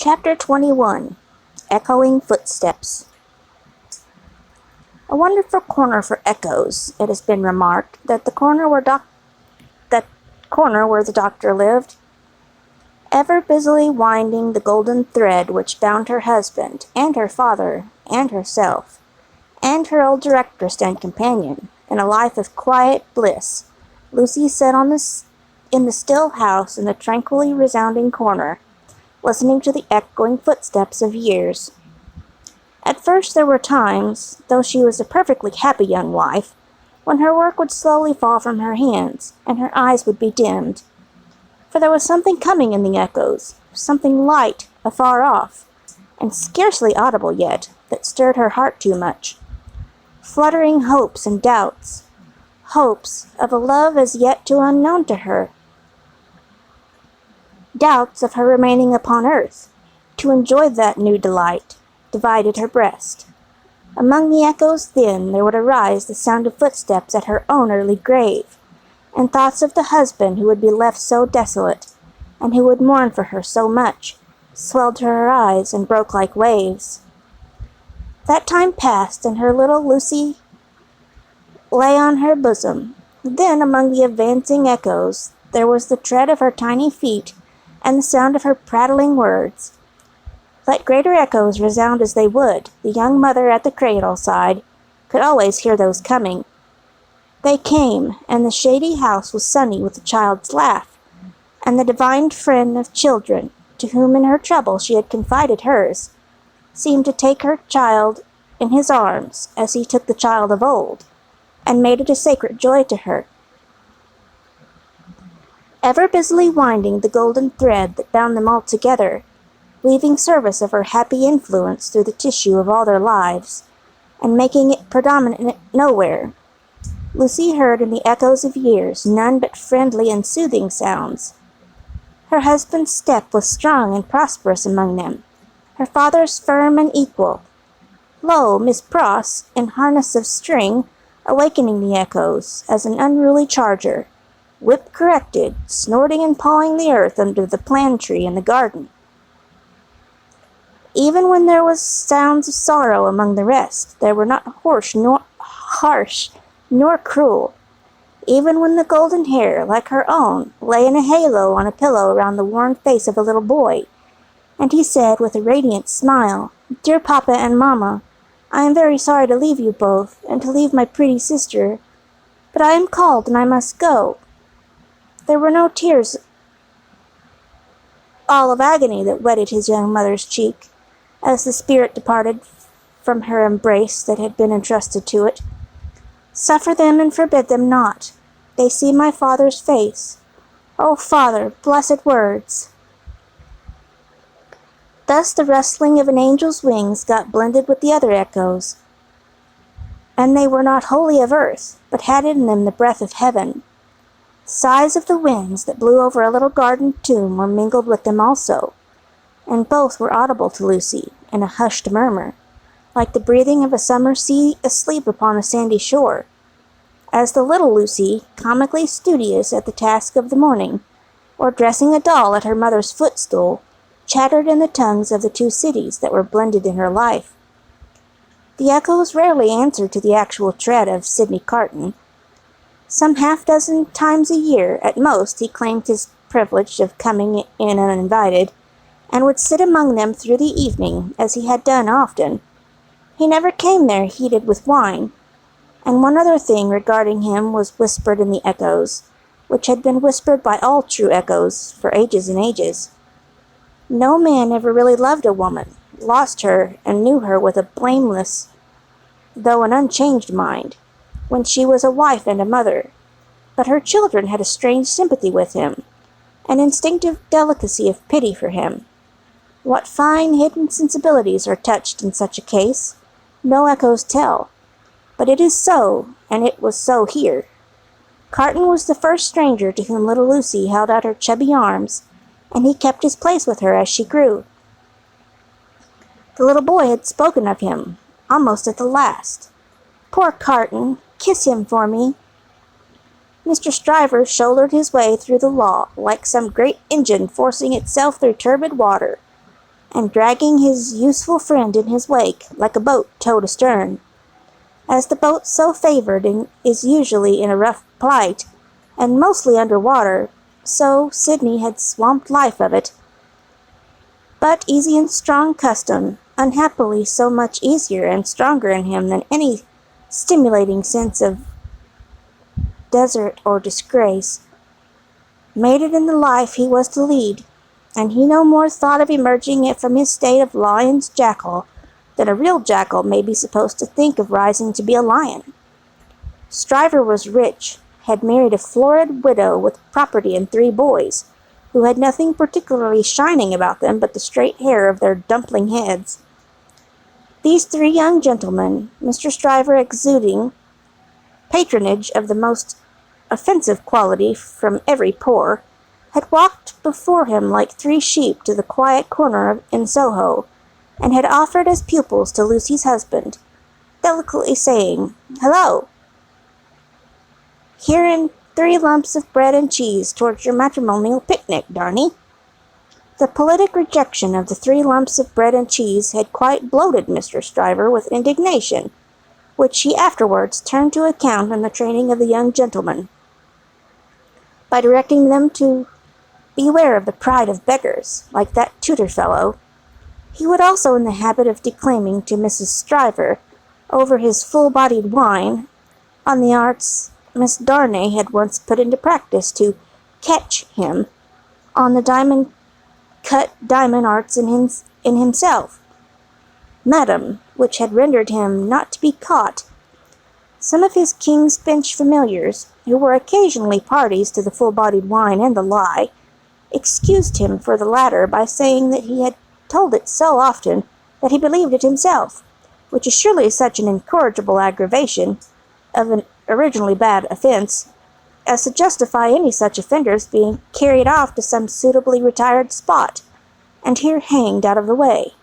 Chapter 21. Echoing Footsteps. A wonderful corner for echoes, it has been remarked, that corner where the doctor lived, ever busily winding the golden thread which bound her husband, and her father, and herself, and her old directress and companion, in a life of quiet bliss. Lucy sat in the still house in the tranquilly resounding corner, listening to the echoing footsteps of years. At first there were times, though she was a perfectly happy young wife, when her work would slowly fall from her hands, and her eyes would be dimmed. For there was something coming in the echoes, something light, afar off, and scarcely audible yet, that stirred her heart too much. Fluttering hopes and doubts, hopes of a love as yet too unknown to her, doubts of her remaining upon earth, to enjoy that new delight, divided her breast. Among the echoes, then, there would arise the sound of footsteps at her own early grave, and thoughts of the husband who would be left so desolate, and who would mourn for her so much, swelled to her eyes and broke like waves. That time passed, and her little Lucy lay on her bosom. Then, among the advancing echoes, there was the tread of her tiny feet, and the sound of her prattling words. Let greater echoes resound as they would, the young mother at the cradle side could always hear those coming. They came, and the shady house was sunny with the child's laugh, and the divine friend of children, to whom in her trouble she had confided hers, seemed to take her child in his arms as he took the child of old, and made it a sacred joy to her. Ever busily winding the golden thread that bound them all together, weaving service of her happy influence through the tissue of all their lives, and making it predominant nowhere, Lucy heard in the echoes of years none but friendly and soothing sounds. Her husband's step was strong and prosperous among them, her father's firm and equal. Lo, Miss Pross, in harness of string, awakening the echoes, as an unruly charger, whip corrected, snorting and pawing the earth under the plane tree in the garden. Even when there was sounds of sorrow among the rest, they were not harsh nor cruel. Even when the golden hair, like her own, lay in a halo on a pillow around the worn face of a little boy, and he said with a radiant smile, "Dear Papa and Mamma, I am very sorry to leave you both, and to leave my pretty sister, but I am called and I must go." There were no tears all of agony that wetted his young mother's cheek, as the spirit departed from her embrace that had been entrusted to it. "Suffer them and forbid them not. They see my Father's face. O Father, blessed words!" Thus the rustling of an angel's wings got blended with the other echoes, and they were not wholly of earth, but had in them the breath of heaven. Sighs of the winds that blew over a little garden tomb were mingled with them also, and both were audible to Lucy in a hushed murmur, like the breathing of a summer sea asleep upon a sandy shore, as the little Lucy, comically studious at the task of the morning, or dressing a doll at her mother's footstool, chattered in the tongues of the two cities that were blended in her life. The echoes rarely answered to the actual tread of Sidney Carton. Some half-dozen times a year, at most, he claimed his privilege of coming in uninvited, and would sit among them through the evening, as he had done often. He never came there heated with wine, and one other thing regarding him was whispered in the echoes, which had been whispered by all true echoes for ages and ages. No man ever really loved a woman, lost her, and knew her with a blameless, though an unchanged mind, when she was a wife and a mother, but her children had a strange sympathy with him, an instinctive delicacy of pity for him. What fine hidden sensibilities are touched in such a case, no echoes tell, but it is so, and it was so here. Carton was the first stranger to whom little Lucy held out her chubby arms, and he kept his place with her as she grew. The little boy had spoken of him, almost at the last. "Poor Carton, kiss him for me." Mr. Stryver shouldered his way through the law like some great engine forcing itself through turbid water, and dragging his useful friend in his wake like a boat towed astern. As the boat so favored is usually in a rough plight, and mostly under water, so Sidney had swamped life of it. But easy and strong custom, unhappily so much easier and stronger in him than any stimulating sense of desert or disgrace, made it in the life he was to lead, and he no more thought of emerging it from his state of lion's jackal than a real jackal may be supposed to think of rising to be a lion. Stryver was rich, had married a florid widow with property and 3 boys, who had nothing particularly shining about them but the straight hair of their dumpling heads. These 3 young gentlemen, Mr. Stryver exuding patronage of the most offensive quality from every pore, had walked before him like 3 sheep to the quiet corner in Soho, and had offered as pupils to Lucy's husband, delicately saying, "Hello! Here in 3 lumps of bread and cheese towards your matrimonial picnic, Darnay." The politic rejection of the 3 lumps of bread and cheese had quite bloated Mr. Stryver with indignation, which he afterwards turned to account in the training of the young gentlemen, by directing them to beware of the pride of beggars, like that tutor fellow. He was also in the habit of declaiming to Mrs. Stryver, over his full-bodied wine, on the arts Miss Darnay had once put into practice to catch him, on the diamond-cut diamond arts in himself, Madam, which had rendered him not to be caught. Some of his King's Bench familiars, who were occasionally parties to the full-bodied wine and the lie, excused him for the latter by saying that he had told it so often that he believed it himself, which is surely such an incorrigible aggravation of an originally bad offence as to justify any such offenders being carried off to some suitably retired spot, and here hanged out of the way.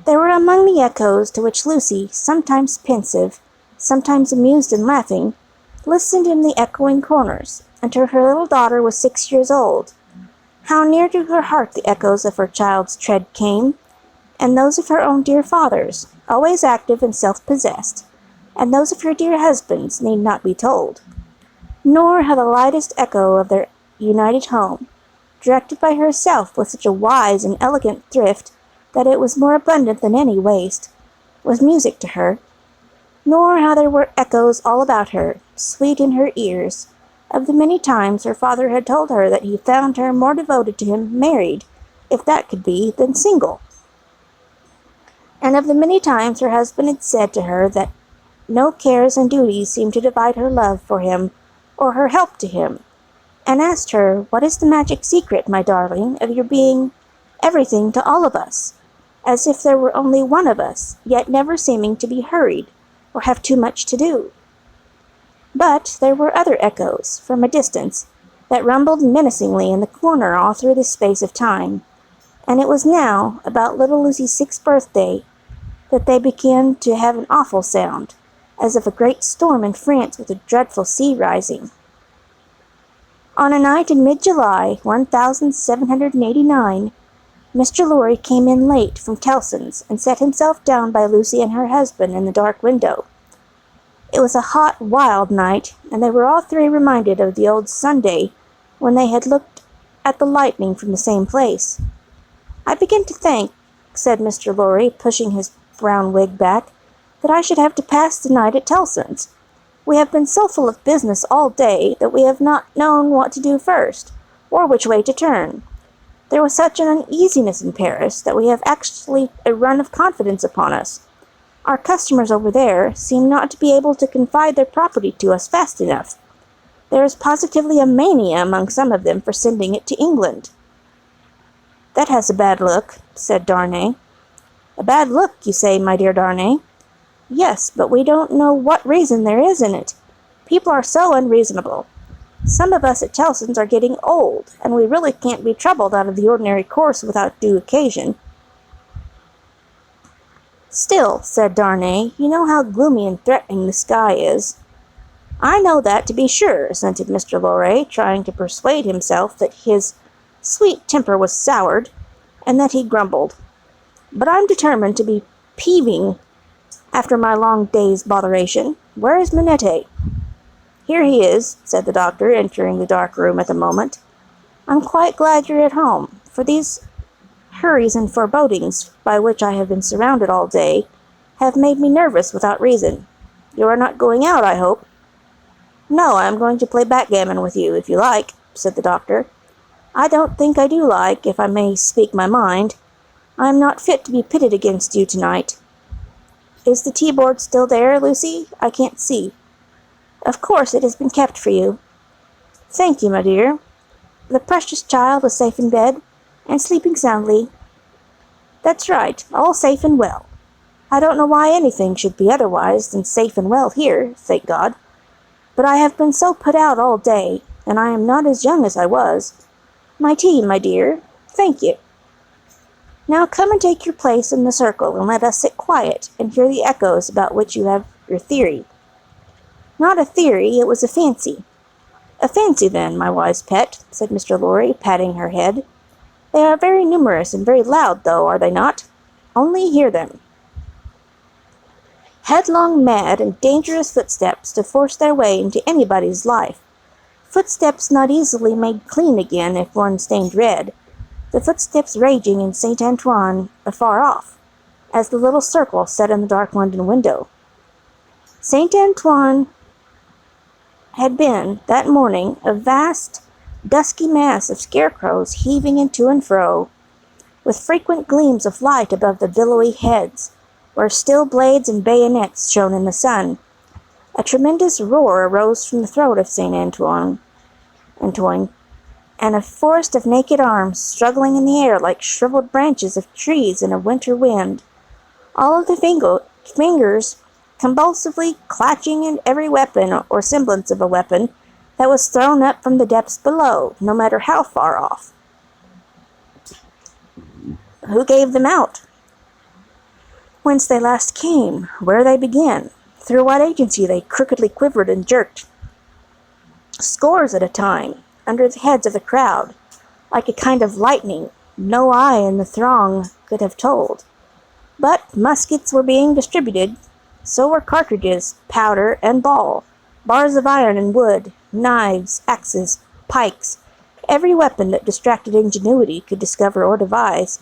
They were among the echoes to which Lucy, sometimes pensive, sometimes amused and laughing, listened in the echoing corners, until her little daughter was 6 years old. How near to her heart the echoes of her child's tread came, and those of her own dear father's, always active and self-possessed, and those of her dear husband's need not be told, nor how the lightest echo of their united home, directed by herself with such a wise and elegant thrift that it was more abundant than any waste, was music to her, nor how there were echoes all about her, sweet in her ears, of the many times her father had told her that he found her more devoted to him married, if that could be, than single, and of the many times her husband had said to her that no cares and duties seemed to divide her love for him or her help to him, and asked her, "What is the magic secret, my darling, of your being everything to all of us, as if there were only one of us, yet never seeming to be hurried or have too much to do?" But there were other echoes, from a distance, that rumbled menacingly in the corner all through this space of time, and it was now, about little Lucy's 6th birthday, that they began to have an awful sound, as of a great storm in France with a dreadful sea rising. On a night in mid-July, 1789, Mr. Lorry came in late from Tellson's and set himself down by Lucy and her husband in the dark window. It was a hot, wild night, and they were all 3 reminded of the old Sunday when they had looked at the lightning from the same place. "I begin to think," said Mr. Lorry, pushing his brown wig back, "that I should have to pass the night at Tellson's. We have been so full of business all day that we have not known what to do first, or which way to turn. There was such an uneasiness in Paris that we have actually a run of confidence upon us. Our customers over there seem not to be able to confide their property to us fast enough. There is positively a mania among some of them for sending it to England." "That has a bad look," said Darnay. "A bad look, you say, my dear Darnay? Yes, but we don't know what reason there is in it. People are so unreasonable. Some of us at Tellson's are getting old, and we really can't be troubled out of the ordinary course without due occasion." "Still," said Darnay, "you know how gloomy and threatening the sky is." "I know that, to be sure," assented Mr. Lorry, trying to persuade himself that his sweet temper was soured, and that he grumbled. But I'm determined to be peeving after my long day's botheration. Where is Minette? Here he is, said the doctor, entering the dark room at the moment. I'm quite glad you're at home, for these hurries and forebodings by which I have been surrounded all day have made me nervous without reason. You are not going out, I hope? No, I am going to play backgammon with you, if you like, said the doctor. I don't think I do like, if I may speak my mind. I am not fit to be pitted against you tonight. Is the tea-board still there, Lucy? I can't see. Of course it has been kept for you. Thank you, my dear. The precious child is safe in bed, and sleeping soundly. That's right, all safe and well. I don't know why anything should be otherwise than safe and well here, thank God. But I have been so put out all day, and I am not as young as I was. My tea, my dear. Thank you. Now come and take your place in the circle, and let us sit quiet and hear the echoes about which you have your theory. Not a theory, it was a fancy. A fancy, then, my wise pet, said Mr. Lorry, patting her head. They are very numerous and very loud, though, are they not? Only hear them. Headlong, mad, and dangerous footsteps to force their way into anybody's life. Footsteps not easily made clean again if one stained red. The footsteps raging in St. Antoine afar off, as the little circle set in the dark London window. St. Antoine had been, that morning, a vast, dusky mass of scarecrows heaving in to and fro, with frequent gleams of light above the billowy heads, where steel blades and bayonets shone in the sun. A tremendous roar arose from the throat of St. Antoine, and a forest of naked arms struggling in the air like shriveled branches of trees in a winter wind. All of the fingers convulsively clutching at every weapon or semblance of a weapon that was thrown up from the depths below, no matter how far off. Who gave them out? Whence they last came, where they began, through what agency they crookedly quivered and jerked, scores at a time, under the heads of the crowd, like a kind of lightning, no eye in the throng could have told. But muskets were being distributed, so were cartridges, powder, and ball, bars of iron and wood, knives, axes, pikes, every weapon that distracted ingenuity could discover or devise.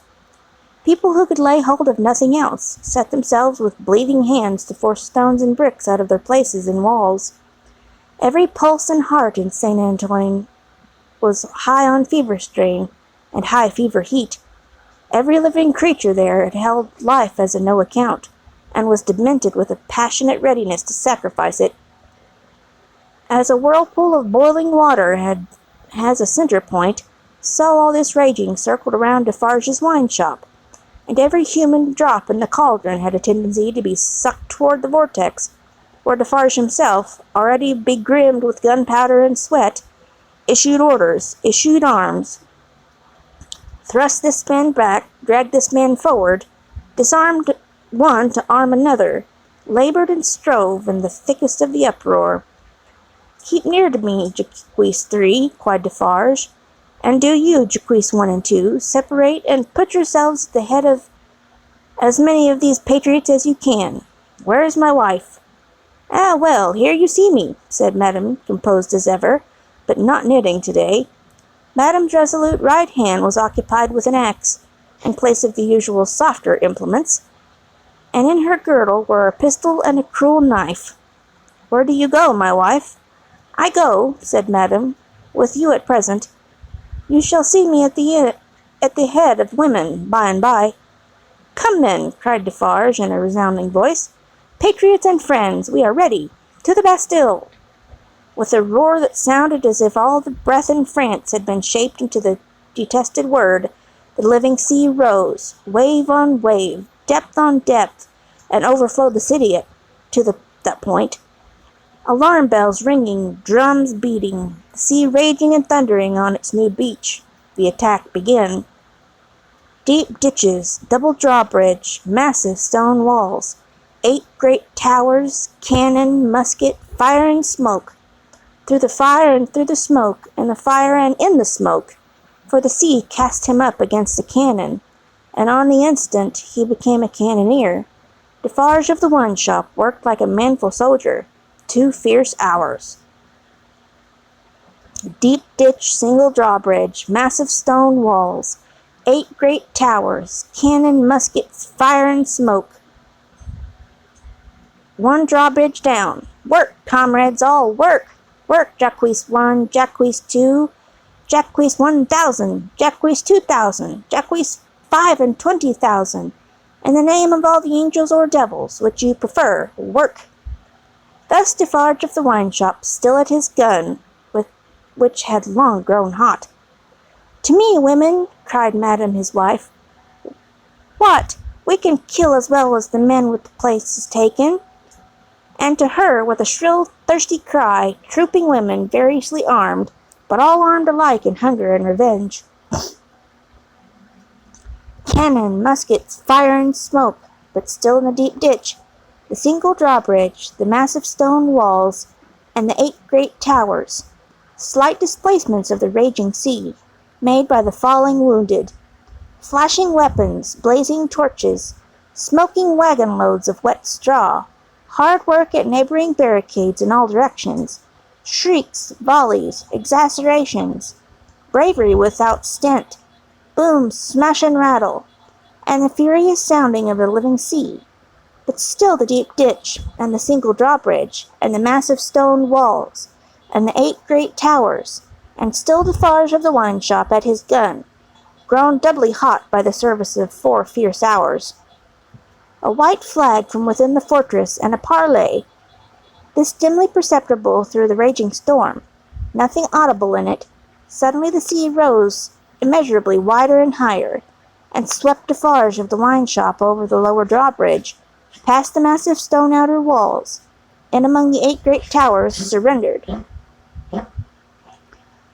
People who could lay hold of nothing else set themselves with bleeding hands to force stones and bricks out of their places in walls. Every pulse and heart in St. Antoine was high on fever strain and high fever heat. Every living creature there had held life as of no account, and was demented with a passionate readiness to sacrifice it. As a whirlpool of boiling water has a center point, so all this raging circled around Defarge's wine shop, and every human drop in the cauldron had a tendency to be sucked toward the vortex, where Defarge himself, already begrimed with gunpowder and sweat, issued orders, issued arms, thrust this man back, dragged this man forward, disarmed one to arm another, labored and strove in the thickest of the uproar. Keep near to me, Jaques 3, cried Defarge, and do you, Jaques 1 and 2, separate and put yourselves at the head of as many of these patriots as you can. Where is my wife? Ah, well, here you see me, said Madame, composed as ever, but not knitting today. Madame's resolute right hand was occupied with an axe, in place of the usual softer implements, and in her girdle were a pistol and a cruel knife. Where do you go, my wife? I go, said Madame, with you at present. You shall see me at the head of women by and by. Come then, cried Defarge in a resounding voice. Patriots and friends, we are ready. To the Bastille! With a roar that sounded as if all the breath in France had been shaped into the detested word, the living sea rose, wave on wave, depth on depth, and overflowed the city to that point. Alarm bells ringing, drums beating, the sea raging and thundering on its new beach. The attack began. Deep ditches, double drawbridge, massive stone walls, 8 great towers, cannon, musket, firing smoke. Through the fire and through the smoke, and the fire and in the smoke, for the sea cast him up against the cannon, and on the instant he became a cannoneer. Defarge of the wine shop worked like a manful soldier. 2 fierce hours. Deep ditch, single drawbridge, massive stone walls, 8 great towers, cannon, muskets, fire and smoke. 1 drawbridge down. Work, comrades, all work! Work, Jacques 1, Jacques 2, Jacques 1,000, Jacques 2,000, Jacques 5 and 20,000. In the name of all the angels or devils, which you prefer, work! Thus Defarge of the wine shop, still at his gun, which had long grown hot. To me, women, cried Madam his wife. What? We can kill as well as the men with the places taken. And to her, with a shrill, thirsty cry, trooping women, variously armed, but all armed alike in hunger and revenge. Cannon, muskets, fire and smoke, but still in the deep ditch, the single drawbridge, the massive stone walls, and the 8 great towers, slight displacements of the raging sea, made by the falling wounded, flashing weapons, blazing torches, smoking wagon loads of wet straw, hard work at neighboring barricades in all directions, shrieks, volleys, exacerbations, bravery without stint, booms, smash and rattle, and the furious sounding of the living sea, but still the deep ditch, and the single drawbridge, and the massive stone walls, and the 8 great towers, and still Defarge of the wine shop at his gun, grown doubly hot by the service of 4 fierce hours. A white flag from within the fortress, and a parley, this dimly perceptible through the raging storm, nothing audible in it. Suddenly the sea rose immeasurably wider and higher, and swept Defarge of the wine shop over the lower drawbridge, past the massive stone outer walls, and among the 8 great towers, surrendered.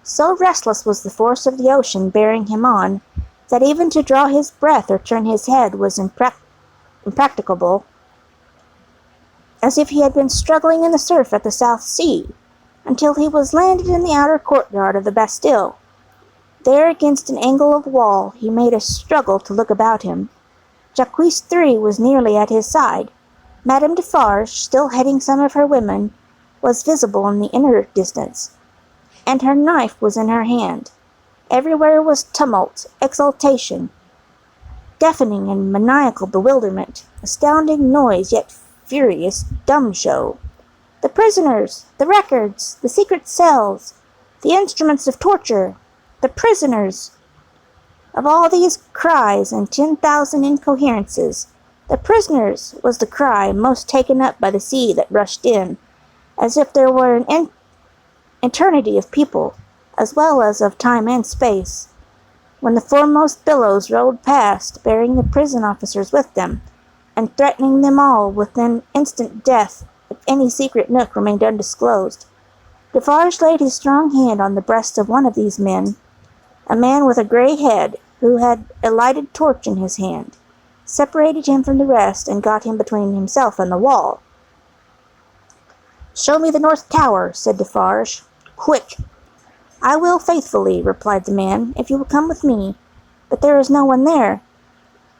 So restless was the force of the ocean bearing him on, that even to draw his breath or turn his head was impracticable, as if he had been struggling in the surf at the South Sea, until he was landed in the outer courtyard of the Bastille. There, against an angle of wall, he made a struggle to look about him. Jacques 3 was nearly at his side. Madame Defarge, still heading some of her women, was visible in the inner distance, and her knife was in her hand. Everywhere was tumult, exultation, deafening and maniacal bewilderment, astounding noise, yet furious dumb show. The prisoners, the records, the secret cells, the instruments of torture, the prisoners. Of all these cries and 10,000 incoherences, the prisoners was the cry most taken up by the sea that rushed in, as if there were an eternity of people, as well as of time and space, when the foremost billows rolled past, bearing the prison officers with them, and threatening them all with an instant death if any secret nook remained undisclosed. Defarge laid his strong hand on the breast of one of these men, a man with a grey head, who had a lighted torch in his hand, separated him from the rest, and got him between himself and the wall. "Show me the North Tower," said Defarge. "Quick!" "I will faithfully," replied the man, "if you will come with me. But there is no one there."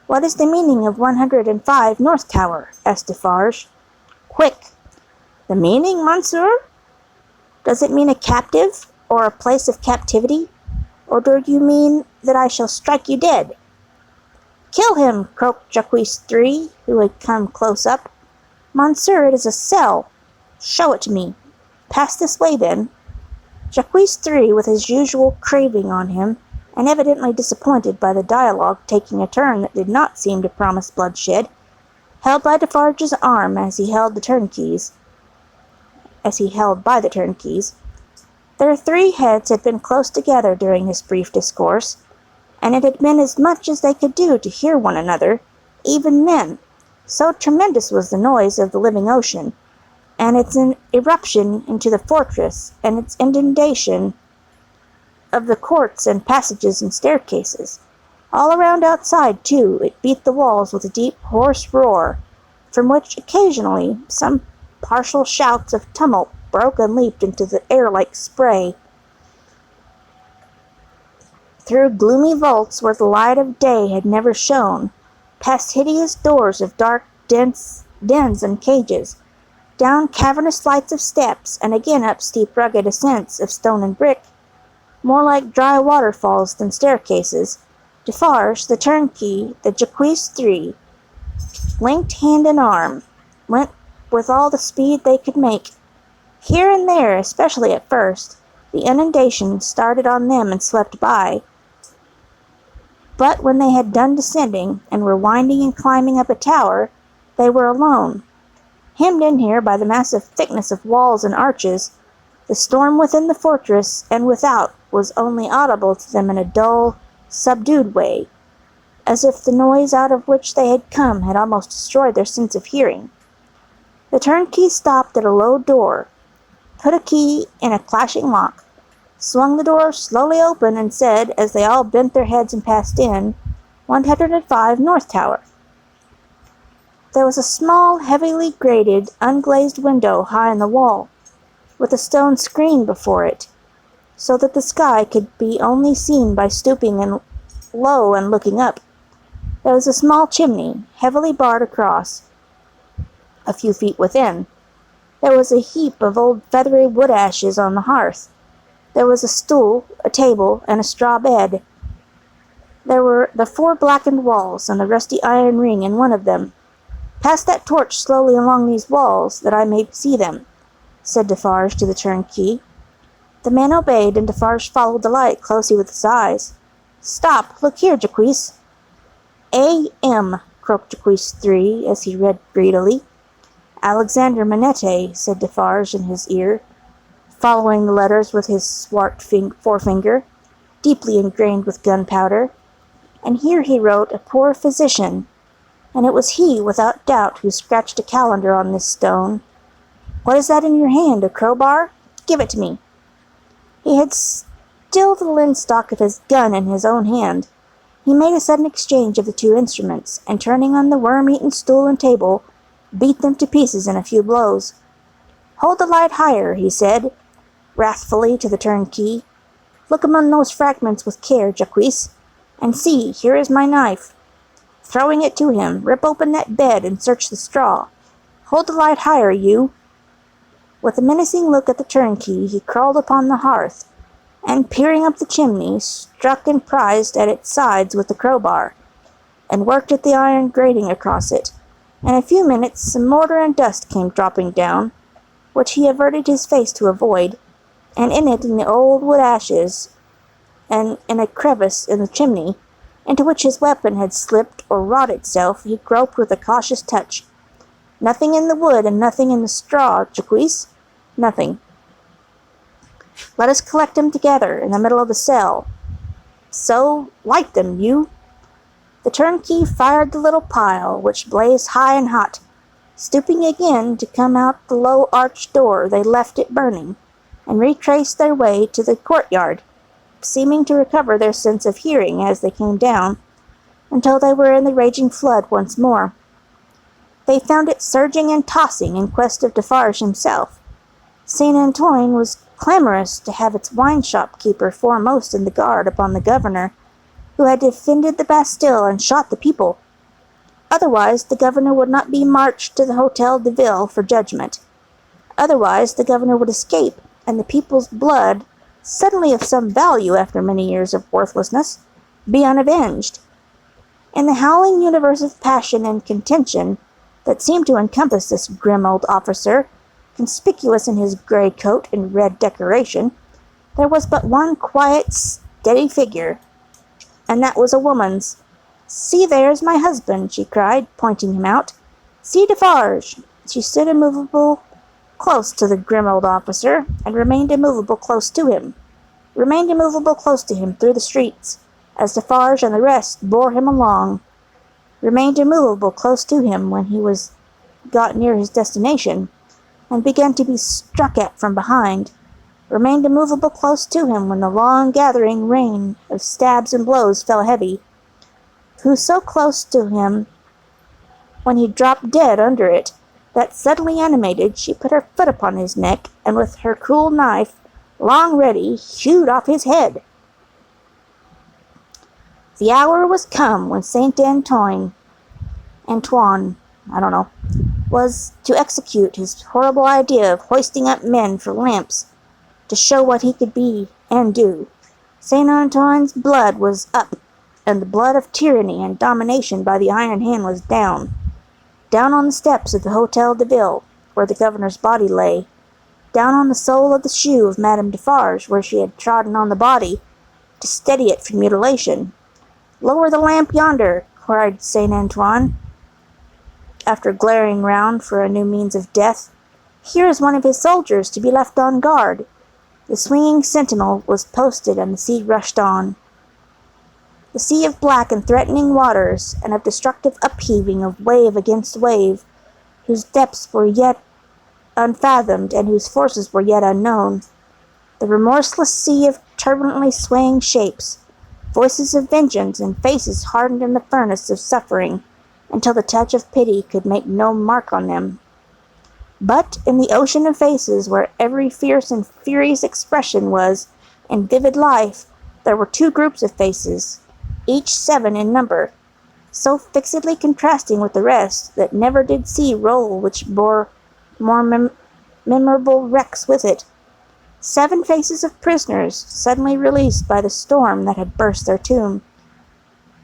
"What is the meaning of 105 North Tower?" asked Defarge. "Quick!" "The meaning, monsieur? Does it mean a captive, or a place of captivity? Or do you mean that I shall strike you dead?" "Kill him!" croaked Jacques 3, who had come close up. "Monsieur, it is a cell." "Show it to me." "Pass this way, then." Jacques 3, with his usual craving on him, and evidently disappointed by the dialogue taking a turn that did not seem to promise bloodshed, held by Defarge's arm as he held by the turnkeys. Their 3 heads had been close together during this brief discourse, and it had been as much as they could do to hear one another, even then, so tremendous was the noise of the living ocean, and its eruption into the fortress, and its inundation of the courts and passages and staircases. All around outside, too, it beat the walls with a deep, hoarse roar, from which occasionally some partial shouts of tumult broke and leaped into the air like spray. through gloomy vaults where the light of day had never shone, past hideous doors of dark dens and cages, down cavernous flights of steps, and again up steep rugged ascents of stone and brick, more like dry waterfalls than staircases. Defarge, the turnkey, the Jaquez 3, linked hand and arm, went with all the speed they could make. Here and there, especially at first, the inundation started on them and swept by. But when they had done descending, and were winding and climbing up a tower, they were alone. Hemmed in here by the massive thickness of walls and arches, the storm within the fortress and without was only audible to them in a dull, subdued way, as if the noise out of which they had come had almost destroyed their sense of hearing. The turnkey stopped at a low door, put a key in a clashing lock, swung the door slowly open, and said, as they all bent their heads and passed in, 105 North Tower. There was a small, heavily grated, unglazed window high in the wall, with a stone screen before it, so that the sky could be only seen by stooping and low and looking up. There was a small chimney, heavily barred across, a few feet within. There was a heap of old feathery wood ashes on the hearth. There was a stool, a table, and a straw bed. There were the 4 blackened walls, and the rusty iron ring in one of them. "Pass that torch slowly along these walls, that I may see them," said Defarge to the turnkey. The man obeyed, and Defarge followed the light closely with his eyes. "Stop! Look here, Jaquez." "A.M.," croaked Jaquez 3, as he read greedily. "Alexander Manette," said Defarge in his ear, following the letters with his swart forefinger, deeply ingrained with gunpowder. And here he wrote, "A poor physician," and it was he, without doubt, who scratched a calendar on this stone. "What is that in your hand, a crowbar? Give it to me." He had still the linstock of his gun in his own hand. He made a sudden exchange of the 2 instruments, and turning on the worm-eaten stool and table, beat them to pieces in a few blows. "Hold the light higher," he said, wrathfully, to the turnkey. "Look among those fragments with care, Jaquez, and see, here is my knife." Throwing it to him, "Rip open that bed and search the straw. Hold the light higher, you." With a menacing look at the turnkey, he crawled upon the hearth, and, peering up the chimney, struck and prized at its sides with the crowbar, and worked at the iron grating across it. In a few minutes some mortar and dust came dropping down, which he averted his face to avoid, and in it, in the old wood ashes, and in a crevice in the chimney, into which his weapon had slipped or wrought itself, he groped with a cautious touch. "Nothing in the wood and nothing in the straw, Jaquez. Nothing. Let us collect them together in the middle of the cell. So, light them, you." The turnkey fired the little pile, which blazed high and hot. Stooping again to come out the low arched door, they left it burning, and retraced their way to the courtyard, seeming to recover their sense of hearing as they came down, until they were in the raging flood once more. They found it surging and tossing in quest of Defarge himself. Saint Antoine was clamorous to have its wine-shop keeper foremost in the guard upon the governor, who had defended the Bastille and shot the people. Otherwise, the governor would not be marched to the Hôtel de Ville for judgment. Otherwise, the governor would escape, and the people's blood, suddenly of some value after many years of worthlessness, be unavenged. In the howling universe of passion and contention that seemed to encompass this grim old officer, conspicuous in his grey coat and red decoration, there was but one quiet, steady figure, and that was a woman's. "See, there's my husband," she cried, pointing him out. "See Defarge." She stood immovable close to the grim old officer, and remained immovable close to him through the streets, as Defarge and the rest bore him along, remained immovable close to him when he was got near his destination, and began to be struck at from behind, remained immovable close to him when the long gathering rain of stabs and blows fell heavy, who so close to him when he dropped dead under it, that suddenly animated, she put her foot upon his neck, and with her cruel knife, long ready, hewed off his head. The hour was come when Saint Antoine, was to execute his horrible idea of hoisting up men for lamps to show what he could be and do. Saint Antoine's blood was up, and the blood of tyranny and domination by the iron hand was down. Down on the steps of the Hotel de Ville, where the governor's body lay. Down on the sole of the shoe of Madame Defarge, where she had trodden on the body to steady it from mutilation. "Lower the lamp yonder," cried Saint Antoine, after glaring round for a new means of death. "Here is one of his soldiers to be left on guard." The swinging sentinel was posted, and the sea rushed on. The sea of black and threatening waters, and of destructive upheaving of wave against wave, whose depths were yet unfathomed, and whose forces were yet unknown. The remorseless sea of turbulently swaying shapes, voices of vengeance, and faces hardened in the furnace of suffering, until the touch of pity could make no mark on them. But in the ocean of faces, where every fierce and furious expression was in vivid life, there were two groups of faces, each 7 in number, so fixedly contrasting with the rest that never did sea roll which bore more memorable wrecks with it. 7 faces of prisoners, suddenly released by the storm that had burst their tomb,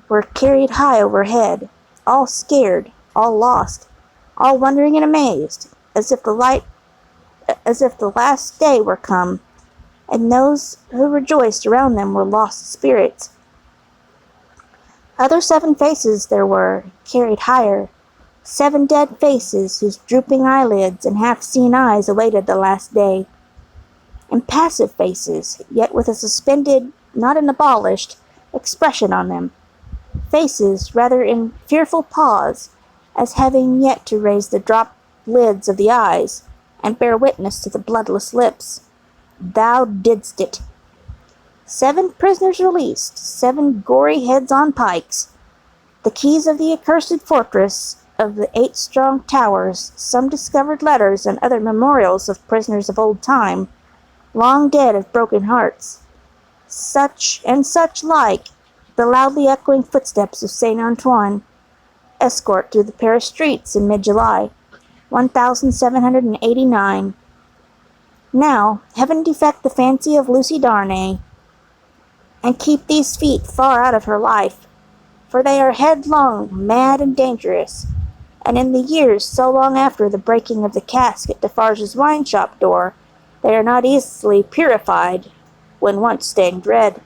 were carried high overhead, all scared, all lost, all wondering and amazed, as if the last day were come, and those who rejoiced around them were lost spirits. Other 7 faces there were, carried higher, 7 dead faces whose drooping eyelids and half-seen eyes awaited the last day. Impassive faces, yet with a suspended, not an abolished, expression on them. Faces rather in fearful pause, as having yet to raise the dropped lids of the eyes, and bear witness to the bloodless lips. Thou didst it. 7 prisoners released, 7 gory heads on pikes, the keys of the accursed fortress of the 8 strong towers, some discovered letters and other memorials of prisoners of old time, long dead of broken hearts. Such and such like, the loudly echoing footsteps of Saint Antoine, escort through the Paris streets in mid-July, 1789. Now, heaven defect the fancy of Lucy Darnay, and keep these feet far out of her life, for they are headlong, mad, and dangerous, and in the years so long after the breaking of the cask at Defarge's wine-shop door, they are not easily purified, when once stained red.